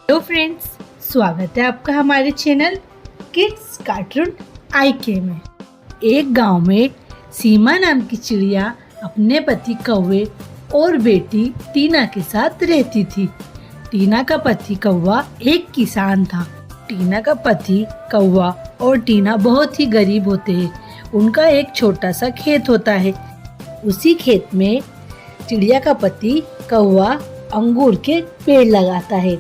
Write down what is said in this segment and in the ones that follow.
Hello friends, स्वागत है आपका हमारे चैनल किड्स कार्टून IK में। एक गांव में सीमा नाम की चिड़िया अपने पति कौवे और बेटी टीना के साथ रहती थी। टीना का पति कौवा एक किसान था। टीना का पति कौवा और टीना बहुत ही गरीब होते हैं। उनका एक छोटा सा खेत होता है। उसी खेत में चिड़िया का पति कौवा अंगूर के पेड़ लगाता है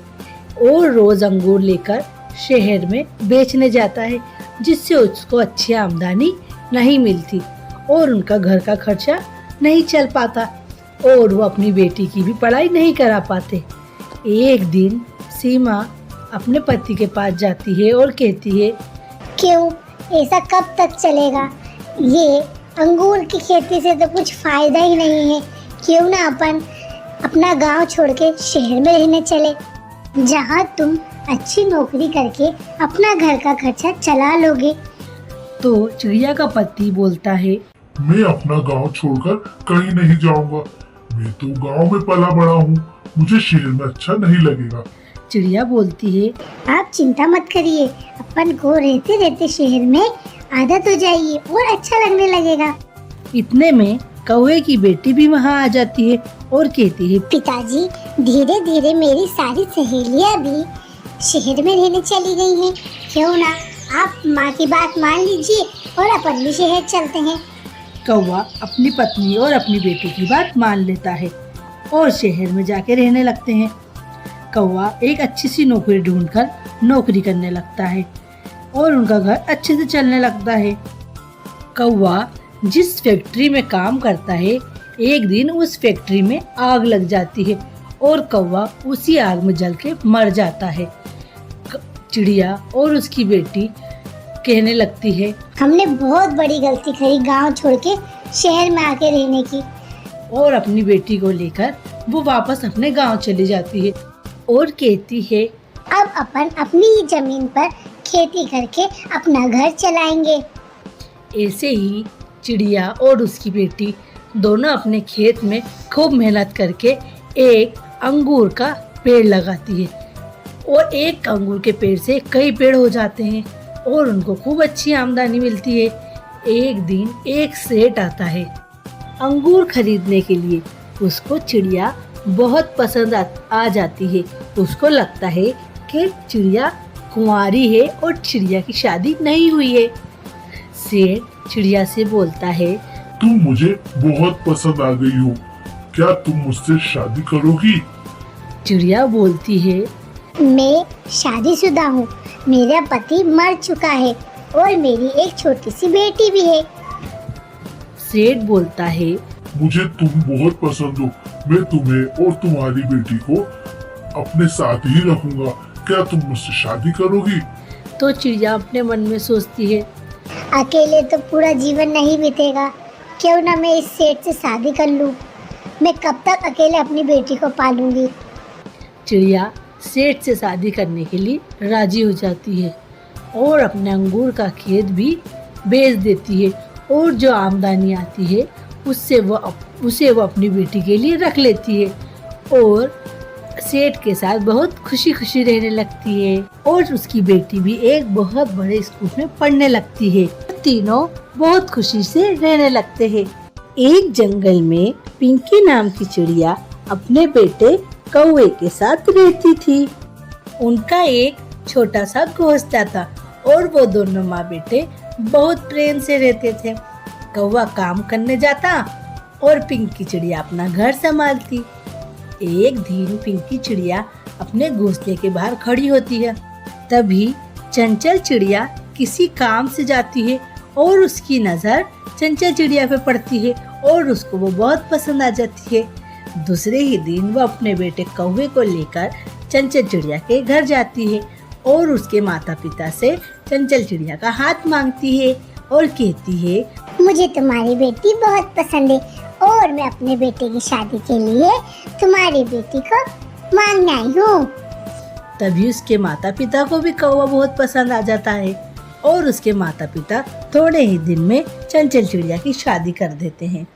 और रोज अंगूर लेकर शहर में बेचने जाता है, जिससे उसको अच्छी आमदनी नहीं मिलती और उनका घर का खर्चा नहीं चल पाता और वो अपनी बेटी की भी पढ़ाई नहीं करा पाते। एक दिन सीमा अपने पति के पास जाती है और कहती है, क्यों ऐसा कब तक चलेगा? ये अंगूर की खेती से तो कुछ फायदा ही नहीं है। क्यों ना अपन अपना गांव छोड़ के शहर में रहने चले, जहां तुम अच्छी नौकरी करके अपना घर का खर्चा चला लोगे। तो चिड़िया का पति बोलता है, मैं अपना गांव छोड़कर कहीं नहीं जाऊंगा। मैं तो गांव में पला बड़ा हूँ, मुझे शहर में अच्छा नहीं लगेगा। चिड़िया बोलती है, आप चिंता मत करिए, अपन को रहते रहते शहर में आदत हो जाएगी और अच्छा लगने लगेगा। इतने में कौवे की बेटी भी वहाँ आ जाती है और कहती है, पिताजी, धीरे धीरे मेरी सारी सहेलियां भी शहर में रहने चली गई हैं। क्यों ना आप माँ की बात मान लीजिए और अपन भी शहर चलते हैं। कौवा अपनी पत्नी और अपनी बेटी की बात मान लेता है और शहर में जाके रहने लगते हैं। कौवा एक अच्छी सी नौकरी ढूंढकर नौकरी करने लगता है और उनका घर अच्छे से चलने लगता है। कौवा जिस फैक्ट्री में काम करता है, एक दिन उस फैक्ट्री में आग लग जाती है और कौवा उसी आग में जल के मर जाता है। चिड़िया और उसकी बेटी कहने लगती है, हमने बहुत बड़ी गलती करी गांव छोड़ के शहर में आके रहने की। और अपनी बेटी को लेकर वो वापस अपने गांव चली जाती है और कहती है, अब अपन अपनी ही जमीन पर खेती करके अपना घर चलाएंगे। ऐसे ही चिड़िया और उसकी बेटी दोनों अपने खेत में खूब मेहनत करके एक अंगूर का पेड़ लगाती है और एक अंगूर के पेड़ से कई पेड़ हो जाते हैं और उनको खूब अच्छी आमदनी मिलती है। एक दिन एक सेठ आता है अंगूर खरीदने के लिए। उसको चिड़िया बहुत पसंद आ जाती है। उसको लगता है कि चिड़िया कुंवारी है और चिड़िया की शादी नहीं हुई है। सेठ चिड़िया से बोलता है, तुम मुझे बहुत पसंद आ गई हो, क्या तुम मुझसे शादी करोगी? चिड़िया बोलती है, मैं शादीशुदा हूँ, मेरा पति मर चुका है और मेरी एक छोटी सी बेटी भी है। सेठ बोलता है, मुझे तुम बहुत पसंद हो, मैं तुम्हें और तुम्हारी बेटी को अपने साथ ही रखूंगा, क्या तुम मुझसे शादी करोगी? तो चिड़िया अपने मन में सोचती है, अकेले तो पूरा जीवन नहीं बीतेगा, क्यों ना मैं इस सेठ से शादी कर लूं। मैं कब तक अकेले अपनी बेटी को पालूंगी। चिड़िया सेठ से शादी करने के लिए राजी हो जाती है और अपने अंगूर का खेत भी बेच देती है और जो आमदनी आती है उसे वो अपनी बेटी के लिए रख लेती है और सेठ के साथ बहुत खुशी खुशी रहने लगती है और उसकी बेटी भी एक बहुत बड़े स्कूल में पढ़ने लगती है। तीनों बहुत खुशी से रहने लगते हैं। एक जंगल में पिंकी नाम की चिड़िया अपने बेटे कौवे के साथ रहती थी। उनका एक छोटा सा घोंसला था और वो दोनों माँ बेटे बहुत प्रेम से रहते थे। कौवा काम करने जाता और पिंकी चिड़िया अपना घर संभालती। एक दिन पिंकी चिड़िया अपने घोंसले के बाहर खड़ी होती है। तभी चंचल चिड़िया किसी काम से जाती है और उसकी नज़र चंचल चिड़िया पे पड़ती है और उसको वो बहुत पसंद आ जाती है। दूसरे ही दिन वो अपने बेटे कौवे को लेकर चंचल चिड़िया के घर जाती है और उसके माता पिता से चंचल चिड़िया का हाथ मांगती है और कहती है, मुझे तुम्हारी बेटी बहुत पसंद है और मैं अपने बेटे की शादी के लिए तुम्हारी बेटी को मांगने आई हूँ। तभी उसके माता पिता को भी कौवा बहुत पसंद आ जाता है और उसके माता पिता थोड़े ही दिन में चंचल चिड़िया की शादी कर देते हैं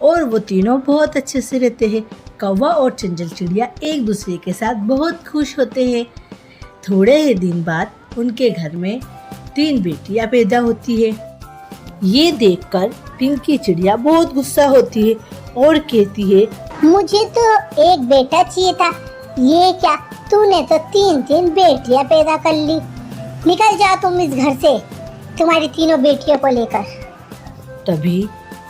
और वो तीनों बहुत अच्छे से रहते हैं। कौवा और चंचल चिड़िया एक दूसरे के साथ बहुत खुश होते हैं। थोड़े ही दिन बाद उनके घर में 3 बेटियां पैदा होती है। ये देखकर पिंकी चिड़िया बहुत गुस्सा होती है और कहती है, मुझे तो एक बेटा चाहिए था, ये क्या तूने तो 3 बेटियां पैदा कर ली। निकल जा तुम इस घर से, तुम्हारी 3 बेटियों को लेकर। तभी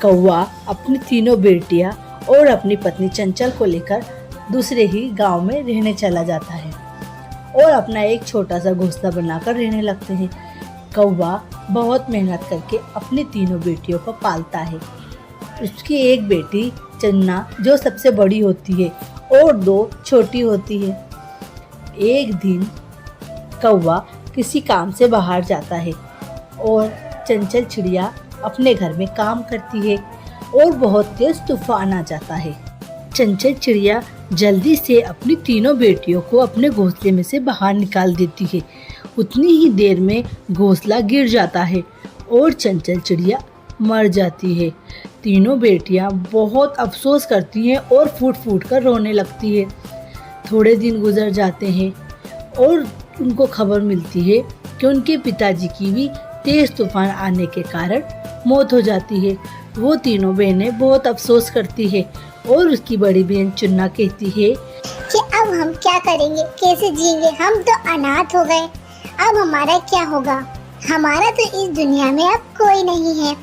कौवा अपनी 3 बेटियां और अपनी पत्नी चंचल को लेकर दूसरे ही गांव में रहने चला जाता है और अपना एक छोटा सा घोंसला बनाकर रहने लगते हैं। कौवा बहुत मेहनत करके अपनी 3 बेटियों को पालता है। उसकी एक बेटी चन्ना जो सबसे बड़ी होती है और 2 छोटी होती है। एक दिन कौवा किसी काम से बाहर जाता है और चंचल चिड़िया अपने घर में काम करती है और बहुत तेज तूफान आ जाता है। चंचल चिड़िया जल्दी से अपनी 3 बेटियों को अपने घोंसले में से बाहर निकाल देती है। उतनी ही देर में घोंसला गिर जाता है और चंचल चिड़िया मर जाती है। 3 बेटियां बहुत अफसोस करती हैं और फूट फूट कर रोने लगती है। थोड़े दिन गुजर जाते हैं और उनको खबर मिलती है कि उनके पिताजी की भी तेज तूफान आने के कारण मौत हो जाती है। वो 3 बहनें बहुत अफसोस करती है और उसकी बड़ी बहन चुन्ना कहती है कि अब हम क्या करेंगे, कैसे जिएंगे, हम तो अनाथ हो गए, अब हमारा क्या होगा, हमारा तो इस दुनिया में अब कोई नहीं है।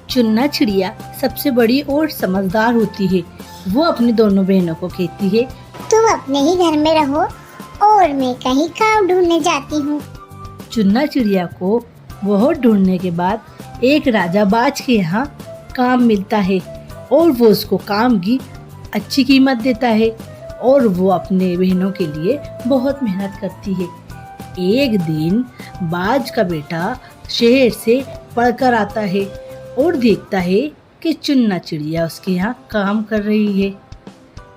चुन्ना चिड़िया सबसे बड़ी और समझदार होती है। वो अपनी दोनों बहनों को कहती है, तुम अपने ही घर में रहो और मैं कहीं काम ढूंढने जाती हूँ। चुन्ना चिड़िया को बहुत ढूंढने के बाद एक राजा बाज के यहाँ काम मिलता है और वो उसको काम की अच्छी कीमत देता है और वो अपने बहनों के लिए बहुत मेहनत करती है। एक दिन बाज का बेटा शहर से पढ़कर आता है और देखता है कि चुन्ना चिड़िया उसके यहाँ काम कर रही है।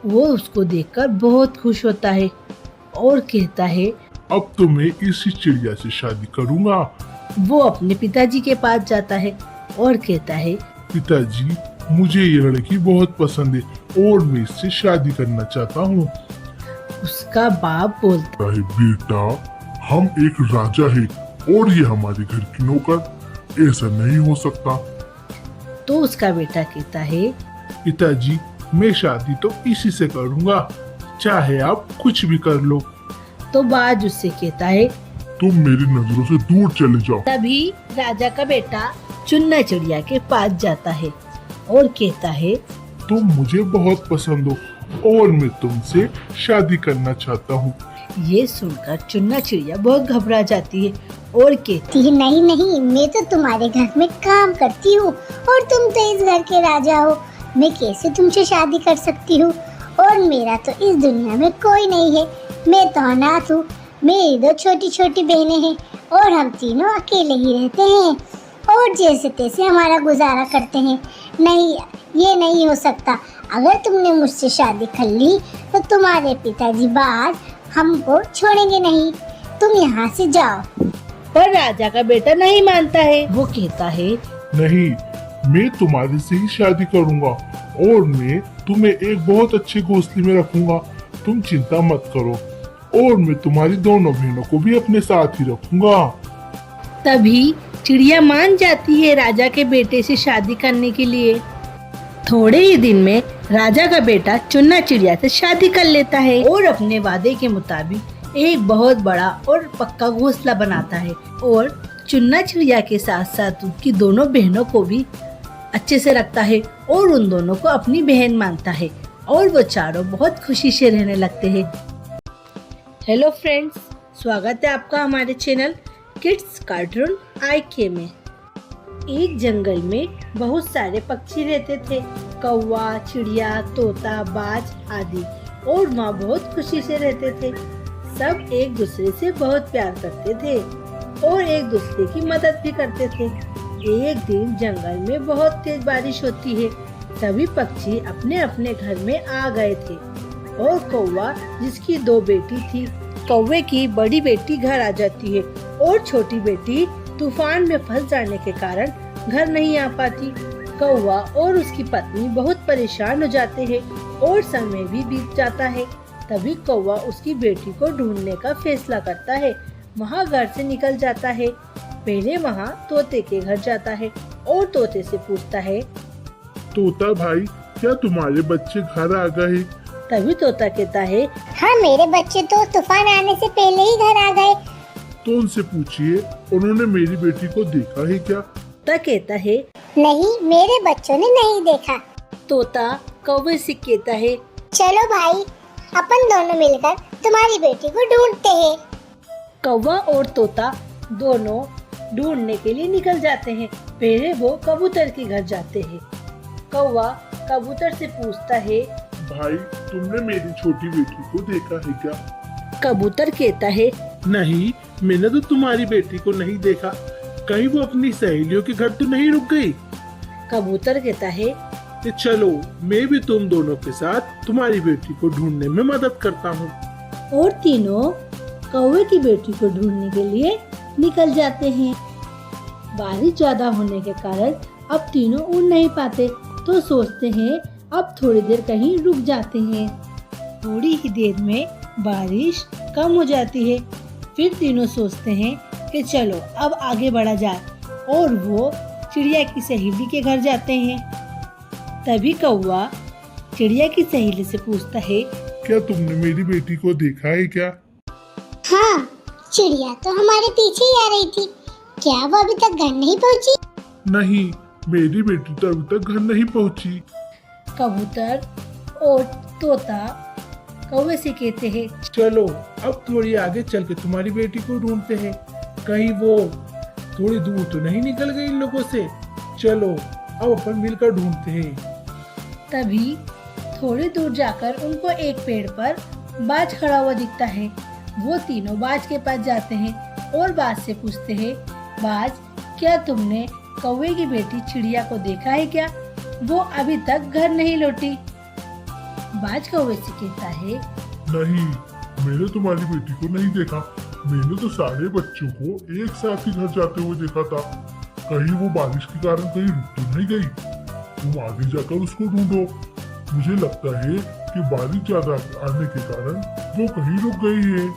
वो उसको देखकर बहुत खुश होता है और कहता है, अब तो मैं इसी चिड़िया से शादी करूंगा। वो अपने पिताजी के पास जाता है और कहता है, पिताजी, मुझे ये लड़की बहुत पसंद है और मैं इससे शादी करना चाहता हूँ। उसका बाप बोलता है, बेटा, हम एक राजा है और ये हमारे घर की नौकर, ऐसा नहीं हो सकता। तो उसका बेटा कहता है, पिताजी, मैं शादी तो इसी से करूंगा, चाहे आप कुछ भी कर लो। तो बाज उससे कहता है, तुम मेरी नजरों से दूर चले जाओ। तभी राजा का बेटा चुन्ना चिड़िया के पास जाता है और कहता है, तुम मुझे बहुत पसंद हो और मैं तुमसे शादी करना चाहता हूँ। ये सुनकर चुन्ना चिड़िया बहुत घबरा जाती है और कहती है, नहीं नहीं, मैं तो तुम्हारे घर में काम करती हूँ और तुम तो इस घर के राजा हो, मैं कैसे तुमसे शादी कर सकती हूँ, और मेरा तो इस दुनिया में कोई नहीं है, मैं तो अनाथ हूँ, मेरी 2 छोटी छोटी बहनें हैं और हम तीनों अकेले ही रहते हैं और जैसे तैसे हमारा गुजारा करते हैं। नहीं, ये नहीं हो सकता, अगर तुमने मुझसे शादी कर ली तो तुम्हारे पिताजी बाज हमको छोड़ेंगे नहीं, तुम यहाँ से जाओ। पर राजा का बेटा नहीं मानता है। वो कहता है, नहीं, मैं तुम्हारे से ही शादी करूंगा और मैं तुम्हें एक बहुत अच्छे घोंसले में रखूंगा, तुम चिंता मत करो, और मैं तुम्हारी दोनों बहनों को भी अपने साथ ही रखूंगा। तभी चिड़िया मान जाती है राजा के बेटे से शादी करने के लिए। थोड़े ही दिन में राजा का बेटा चुन्ना चिड़िया से शादी कर लेता है और अपने वादे के मुताबिक एक बहुत बड़ा और पक्का घोंसला बनाता है और चुन्ना चिड़िया के साथ साथ उसकी दोनों बहनों को भी अच्छे से रखता है और उन दोनों को अपनी बहन मानता है और वो चारों बहुत खुशी से रहने लगते हैं। हेलो फ्रेंड्स, स्वागत है आपका हमारे चैनल किड्स कार्टून IK में। एक जंगल में बहुत सारे पक्षी रहते थे, कौवा, चिड़िया, तोता, बाज आदि, और वहाँ बहुत खुशी से रहते थे। सब एक दूसरे से बहुत प्यार करते थे और एक दूसरे की मदद भी करते थे। एक दिन जंगल में बहुत तेज बारिश होती है। सभी पक्षी अपने अपने घर में आ गए थे और कौवा, जिसकी 2 बेटी थी, कौवे की बड़ी बेटी घर आ जाती है और छोटी बेटी तूफान में फंस जाने के कारण घर नहीं आ पाती। कौवा और उसकी पत्नी बहुत परेशान हो जाते हैं और समय भी बीत जाता है। तभी कौवा उसकी बेटी को ढूंढने का फैसला करता है। वहाँ घर से निकल जाता है। पहले वहाँ तोते के घर जाता है और तोते से पूछता है। तोता भाई, क्या तुम्हारे बच्चे घर आ गए? तभी तोता कहता है, हाँ, मेरे बच्चे तो तूफान आने से पहले ही घर आ गए। तो उनसे पूछिए, उन्होंने मेरी बेटी को देखा है क्या? तोता कहता है, नहीं, मेरे बच्चों ने नहीं देखा। तोता कौवे से कहता है, चलो भाई, अपन दोनों मिलकर तुम्हारी बेटी को ढूंढते हैं। कौवा और तोता दोनों ढूंढने के लिए निकल जाते हैं। पहले वो कबूतर के घर जाते हैं। कौवा कबूतर से पूछता है। भाई, तुमने मेरी छोटी बेटी को देखा है क्या? कबूतर कहता है, नहीं, मैंने तो तुम्हारी बेटी को नहीं देखा। कहीं वो अपनी सहेलियों के घर तो नहीं रुक गई? कबूतर कहता है, तो चलो, मैं भी तुम दोनों के साथ तुम्हारी बेटी को ढूंढने में मदद करता हूँ। और तीनों कौवे की बेटी को ढूंढने के लिए निकल जाते हैं। बारिश ज्यादा होने के कारण अब तीनों उड़ नहीं पाते, तो सोचते हैं अब थोड़ी देर कहीं रुक जाते हैं। थोड़ी ही देर में बारिश कम हो जाती है। फिर तीनों सोचते हैं कि चलो अब आगे बढ़ा जाए, और वो चिड़िया की सहेली के घर जाते हैं। तभी कौवा चिड़िया की सहेली से पूछता है, क्या तुमने मेरी बेटी को देखा है क्या? हाँ, चिड़िया तो हमारे पीछे ही आ रही थी। क्या वो अभी तक घर नहीं पहुँची? नहीं, मेरी बेटी तो अभी तक घर नहीं पहुंची। कबूतर और तोता कौवे से कहते हैं, चलो, अब थोड़ी आगे चल के तुम्हारी बेटी को ढूंढते हैं। कहीं वो थोड़ी दूर तो नहीं निकल गई इन लोगों से। चलो, अब अपन मिलकर ढूंढते हैं। तभी थोड़ी दूर जाकर उनको एक पेड़ पर बाज खड़ा हुआ दिखता है। वो तीनों बाज के पास जाते हैं और बाज से पूछते हैं, बाज, क्या तुमने कौवे की बेटी चिड़िया को देखा है क्या? वो अभी तक घर नहीं लौटी। बाज कौवे से कहता है, नहीं, मैंने तुम्हारी बेटी को नहीं देखा। मैंने तो सारे बच्चों को एक साथ ही घर जाते हुए देखा था। कहीं वो बारिश के कारण कहीं रुक तो नहीं गई। तुम आगे जाकर उसको ढूंढो। मुझे लगता है कि बारिश ज्यादा आने के कारण वो कहीं रुक गई है।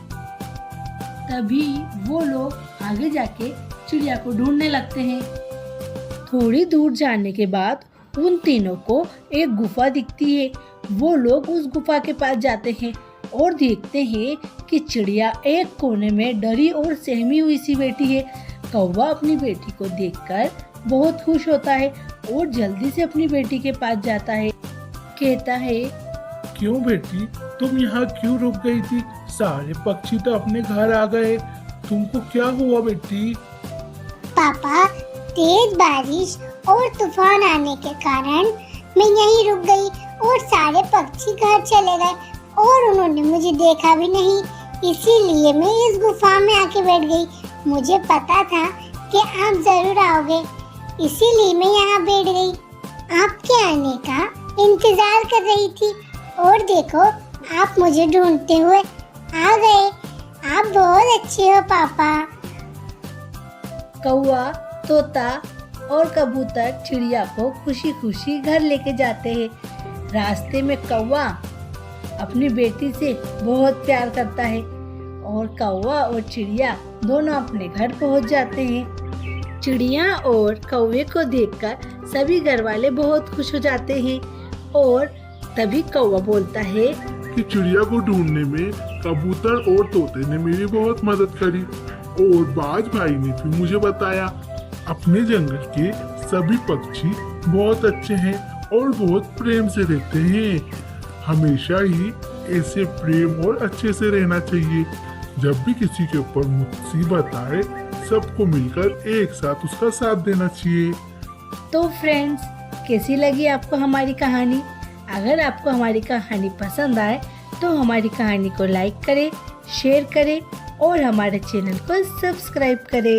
तभी वो लोग आगे जाके चिड़िया को ढूंढने लगते हैं। थोड़ी दूर जाने के बाद उन तीनों को एक गुफा दिखती है। वो लोग उस गुफा के पास जाते हैं और देखते हैं कि चिड़िया एक कोने में डरी और सहमी हुई सी बैठी है। कौवा अपनी बेटी को देखकर बहुत खुश होता है और जल्दी से अपनी बेटी के पास जाता है। कहता है, क्यों बेटी, तुम यहाँ क्यों रुक गई थी? सारे पक्षी तो अपने घर आ गए। तुमको क्या हुआ बेटी? पापा, तेज बारिश और तूफान आने के कारण मैं यहीं रुक गई और सारे पक्षी घर चले गए और उन्होंने मुझे देखा भी नहीं। इसीलिए मैं इस गुफा में आके बैठ गई। मुझे पता था कि आप जरूर आओगे, इसीलिए मैं यहाँ बैठ गई। आपके आने का इंतजार कर रही थी और देखो, आप मुझे ढूंढते हुए आ गए। आप बहुत अच्छे हो पापा। कौवा, तोता और कबूतर चिड़िया को खुशी खुशी घर लेके जाते हैं। रास्ते में कौवा अपनी बेटी से बहुत प्यार करता है और कौवा और चिड़िया दोनों अपने घर पहुंच जाते हैं। चिड़िया और कौवे को देखकर सभी घर वाले बहुत खुश हो जाते हैं और तभी कौवा बोलता है कि चिड़िया को ढूंढने में कबूतर और तोते ने मेरी बहुत मदद करी और बाज भाई ने भी मुझे बताया। अपने जंगल के सभी पक्षी बहुत अच्छे हैं और बहुत प्रेम से रहते हैं। हमेशा ही ऐसे प्रेम और अच्छे से रहना चाहिए। जब भी किसी के ऊपर मुसीबत आए, सबको मिलकर एक साथ उसका साथ देना चाहिए। तो फ्रेंड्स, कैसी लगी आपको हमारी कहानी? अगर आपको हमारी कहानी पसंद आए तो हमारी कहानी को लाइक करें, शेयर करें और हमारे चैनल को सब्सक्राइब करें।